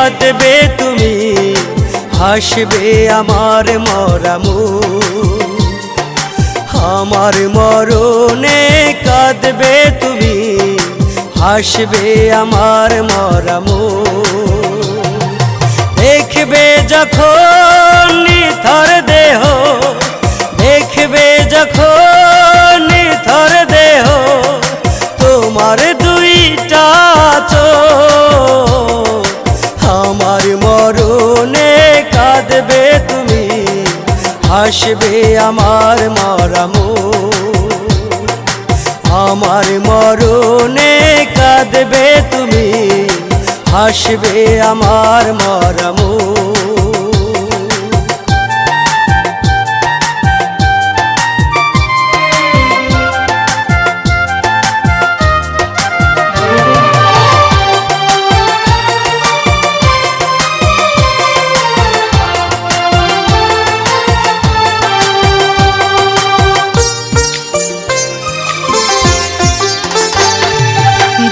কাঁদবে তুমি, হাসবে আমার মরা মুখ। আমার মরণে কাঁদবে তুমি, হাসবে আমার মরা মুখ। দেখবে যখন নিথর দেহ, দেখবে যখন নিথর দেহ, তোমার দুইটা চোখ। আমার মরণে কাঁদবে তুমি, হাসবে আমার মরা মুখ। আমার মরণে কাঁদবে তুমি, হাসবে আমার মরা মুখ।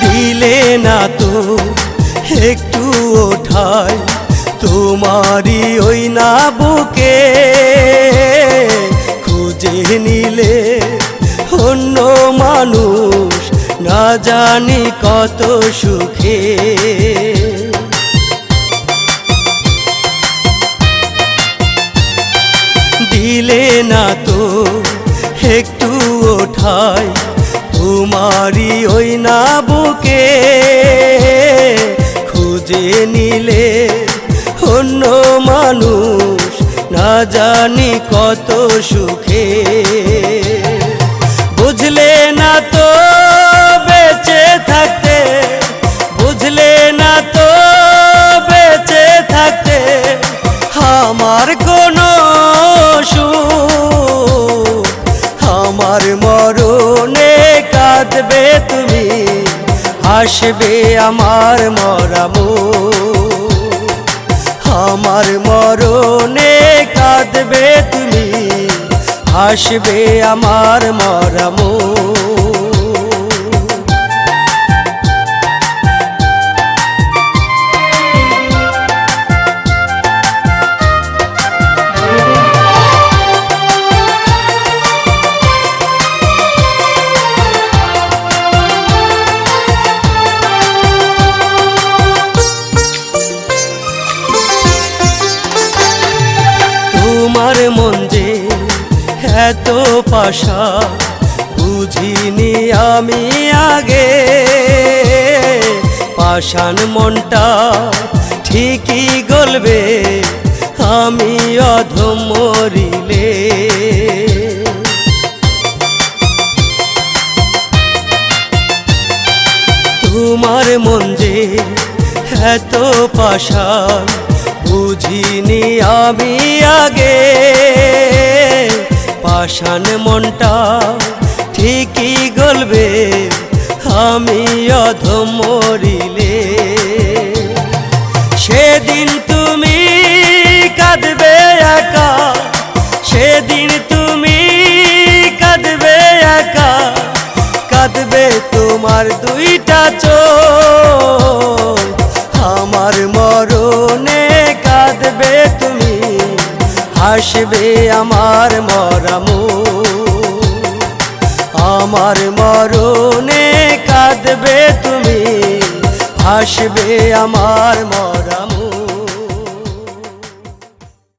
দিলে না তো একটু ওঠাই তোমারি ওই না বুকে, খুঁজে নিলে অন্য মানুষ না জানি কত সুখে। দিলে না তো একটু ওঠাই তোমারি ওই না বুকে, খুঁজে নিলে অন্য মানুষ না জানি কত সুখে। বুঝলে না তো বেঁচে থাকতে, বুঝলে না তো বেঁচে থাকতে আমার কোনো সুখ। আমার মরণে কাঁদবে তুমি, হাসবে আমার মরা মুখ। আমার মরণে কাঁদবে তুমি, হাসবে আমার মরা মুখ। তোমার মন যে এত পাশা বুঝিনি আমি আগে, পাষাণ মনটা ঠিকই গলবে আমি অধম মরিলে। তোমার মন যে এত পাষাণ বুঝিনি আমি আগে, পাষাণ মনটা ঠিকই গলবে আমি অধম মরিলে। সেদিন তুমি কাঁদবে একা, সেদিন তুমি কাঁদবে একা, কাঁদবে তোমার দুইটা চোখ। আমার মরণে কাঁদবে তুমি, হাসবে আমার মরা মুখ। আমার মরণে কাঁদবে তুমি, হাসবে আমার মরা